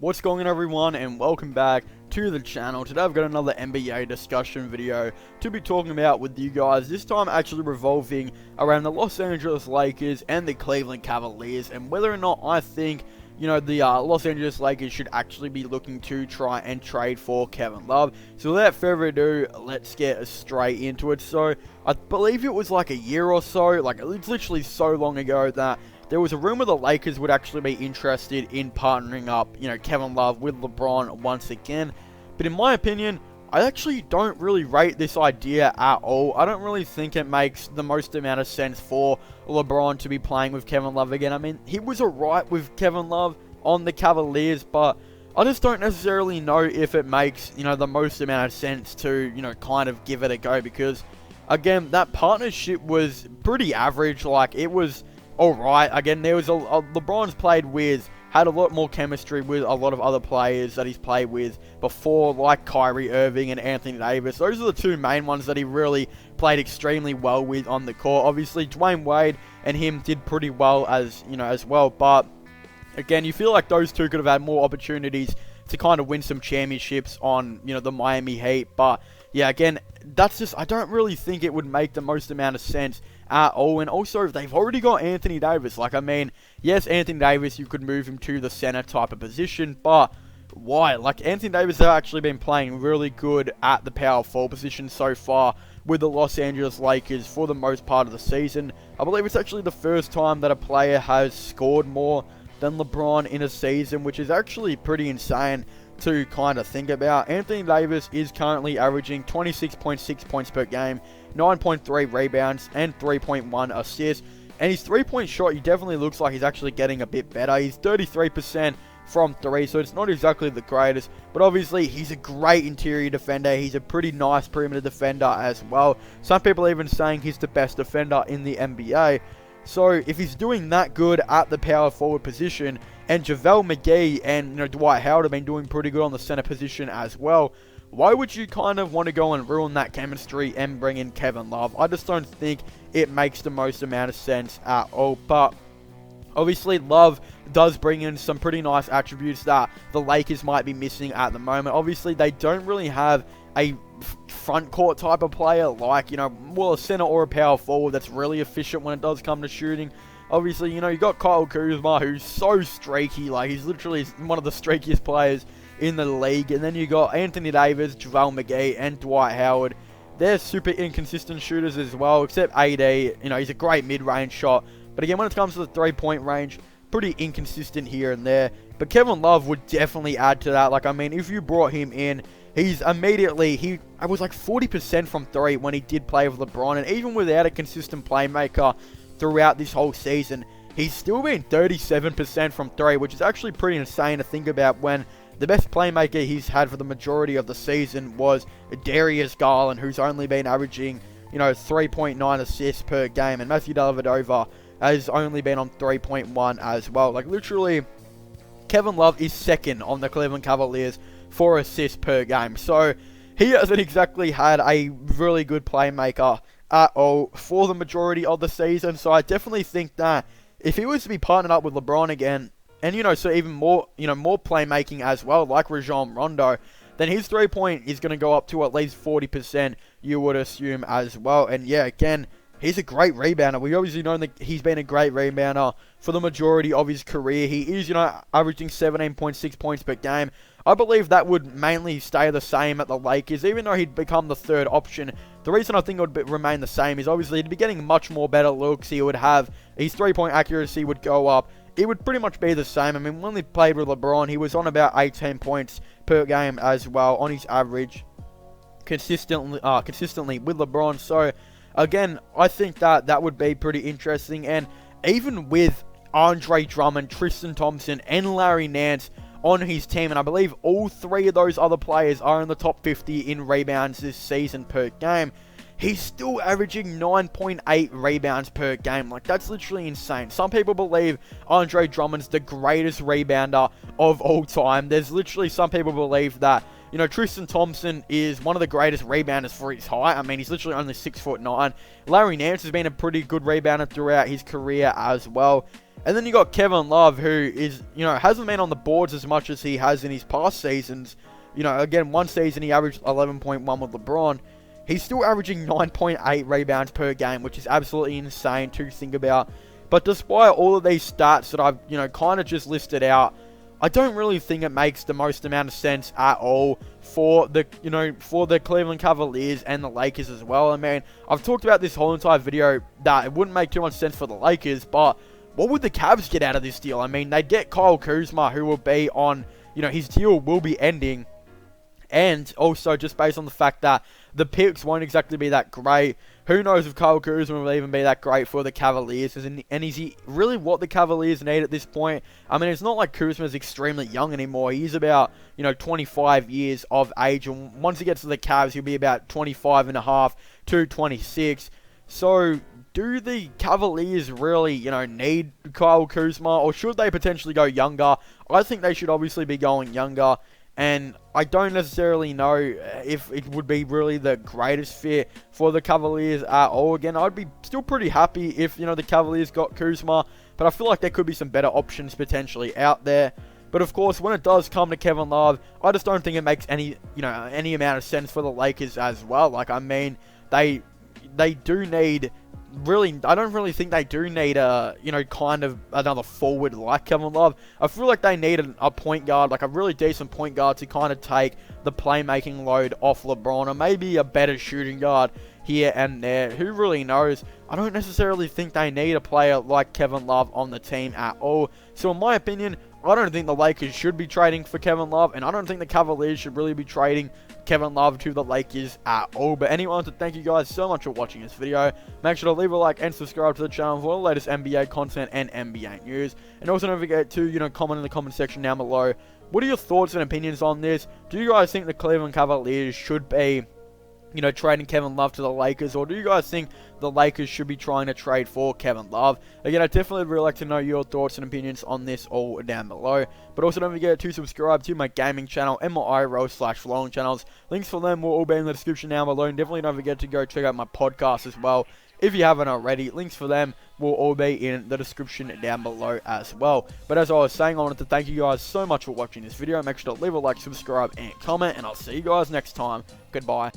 What's going on, everyone, and welcome back to the channel. Today I've got another NBA discussion video to be talking about with you guys, this time actually revolving around the Los Angeles Lakers and the Cleveland Cavaliers, and whether or not I think, you know, the Los Angeles Lakers should actually be looking to try and trade for Kevin Love. So without further ado, let's get straight into it. So I believe it was like a year or so, like it's literally so long ago, that there was a rumor the Lakers would actually be interested in partnering up, you know, Kevin Love with LeBron once again. But in my opinion, I actually don't really rate this idea at all. I don't really think it makes the most amount of sense for LeBron to be playing with Kevin Love again. I mean, he was alright with Kevin Love on the Cavaliers, but I just don't necessarily know if it makes, you know, the most amount of sense to, you know, kind of give it a go, because, again, that partnership was pretty average. Like, it was alright. Again, there was LeBron's played with, had a lot more chemistry with a lot of other players that he's played with before, like Kyrie Irving and Anthony Davis. Those are the two main ones that he really played extremely well with on the court. Obviously, Dwayne Wade and him did pretty well as well, but again, you feel like those two could have had more opportunities to kind of win some championships on, you know, the Miami Heat. But yeah, again, that's just, I don't really think it would make the most amount of sense at all. And also, they've already got Anthony Davis. Like, I mean, yes, Anthony Davis, you could move him to the center type of position, but why? Like, Anthony Davis has actually been playing really good at the power forward position so far with the Los Angeles Lakers for the most part of the season. I believe it's actually the first time that a player has scored more than LeBron in a season, which is actually pretty insane to kind of think about. Anthony Davis is currently averaging 26.6 points per game, 9.3 rebounds, and 3.1 assists. And his three-point shot, he definitely looks like he's actually getting a bit better. He's 33% from three, so it's not exactly the greatest, but obviously he's a great interior defender. He's a pretty nice perimeter defender as well. Some people are even saying he's the best defender in the NBA. So if he's doing that good at the power forward position, and JaVale McGee and, you know, Dwight Howard have been doing pretty good on the center position as well, why would you kind of want to go and ruin that chemistry and bring in Kevin Love? I just don't think it makes the most amount of sense at all. But obviously, Love does bring in some pretty nice attributes that the Lakers might be missing at the moment. Obviously, they don't really have a front court type of player like, you know, well, a center or a power forward that's really efficient when it does come to shooting. Obviously, you know, you got Kyle Kuzma, who's so streaky. Like, he's literally one of the streakiest players in the league. And then you got Anthony Davis, JaVale McGee, and Dwight Howard. They're super inconsistent shooters as well, except AD. You know, he's a great mid-range shot. But again, when it comes to the three-point range, pretty inconsistent here and there. But Kevin Love would definitely add to that. Like, I mean, if you brought him in, he's immediately, I was like 40% from three when he did play with LeBron. And even without a consistent playmaker throughout this whole season, he's still been 37% from three, which is actually pretty insane to think about when the best playmaker he's had for the majority of the season was Darius Garland, who's only been averaging, you know, 3.9 assists per game, and Matthew Dellavedova has only been on 3.1 as well. Like, literally, Kevin Love is second on the Cleveland Cavaliers for assists per game. So he hasn't exactly had a really good playmaker at all for the majority of the season. So I definitely think that if he was to be partnered up with LeBron again, and, you know, so even more, you know, more playmaking as well, like Rajon Rondo, then his three-point is going to go up to at least 40%, you would assume, as well. And yeah, again, he's a great rebounder. We obviously know that he's been a great rebounder for the majority of his career. He is, you know, averaging 17.6 points per game. I believe that would mainly stay the same at the Lakers, even though he'd become the third option. The reason I think it would remain the same is obviously he'd be getting much more better looks. He would have, his three-point accuracy would go up. It would pretty much be the same. I mean, when he played with LeBron, he was on about 18 points per game as well on his average consistently with LeBron. So again, I think that would be pretty interesting. And even with Andre Drummond, Tristan Thompson, and Larry Nance on his team, and I believe all three of those other players are in the top 50 in rebounds this season per game, he's still averaging 9.8 rebounds per game. Like, that's literally insane. Some people believe Andre Drummond's the greatest rebounder of all time. There's literally some people believe that, you know, Tristan Thompson is one of the greatest rebounders for his height. I mean, he's literally only 6'9". Larry Nance has been a pretty good rebounder throughout his career as well. And then you got Kevin Love, who is, you know, hasn't been on the boards as much as he has in his past seasons. You know, again, one season he averaged 11.1 with LeBron. He's still averaging 9.8 rebounds per game, which is absolutely insane to think about. But despite all of these stats that I've, you know, kind of just listed out, I don't really think it makes the most amount of sense at all for the, you know, for the Cleveland Cavaliers and the Lakers as well. I mean, I've talked about this whole entire video that it wouldn't make too much sense for the Lakers, but what would the Cavs get out of this deal? I mean, they'd get Kyle Kuzma, who will be on, you know, his deal will be ending. And also, just based on the fact that the picks won't exactly be that great, who knows if Kyle Kuzma will even be that great for the Cavaliers? And is he really what the Cavaliers need at this point? I mean, it's not like Kuzma's extremely young anymore. He's about, you know, 25 years of age. And once he gets to the Cavs, he'll be about 25 and a half to 26. So, do the Cavaliers really, you know, need Kyle Kuzma? Or should they potentially go younger? I think they should obviously be going younger. And I don't necessarily know if it would be really the greatest fit for the Cavaliers at all. Again, I'd be still pretty happy if, you know, the Cavaliers got Kuzma. But I feel like there could be some better options potentially out there. But of course, when it does come to Kevin Love, I just don't think it makes any, you know, any amount of sense for the Lakers as well. Like, I mean, they do need... Really, I don't really think they do need a, you know, kind of another forward like Kevin Love. I feel like they need a point guard, like a really decent point guard to kind of take the playmaking load off LeBron, or maybe a better shooting guard here and there. Who really knows? I don't necessarily think they need a player like Kevin Love on the team at all. So in my opinion, I don't think the Lakers should be trading for Kevin Love, and I don't think the Cavaliers should really be trading Kevin Love to the Lakers at all. But anyway, I want to thank you guys so much for watching this video. Make sure to leave a like and subscribe to the channel for all the latest NBA content and NBA news. And also don't forget to, you know, comment in the comment section down below. What are your thoughts and opinions on this? Do you guys think the Cleveland Cavaliers should be, you know, trading Kevin Love to the Lakers, or do you guys think the Lakers should be trying to trade for Kevin Love? Again, I definitely would like to know your thoughts and opinions on this all down below. But also don't forget to subscribe to my gaming channel and my IRL/vlogging channels. Links for them will all be in the description down below. And definitely don't forget to go check out my podcast as well if you haven't already. Links for them will all be in the description down below as well. But as I was saying, I wanted to thank you guys so much for watching this video. Make sure to leave a like, subscribe, and comment. And I'll see you guys next time. Goodbye.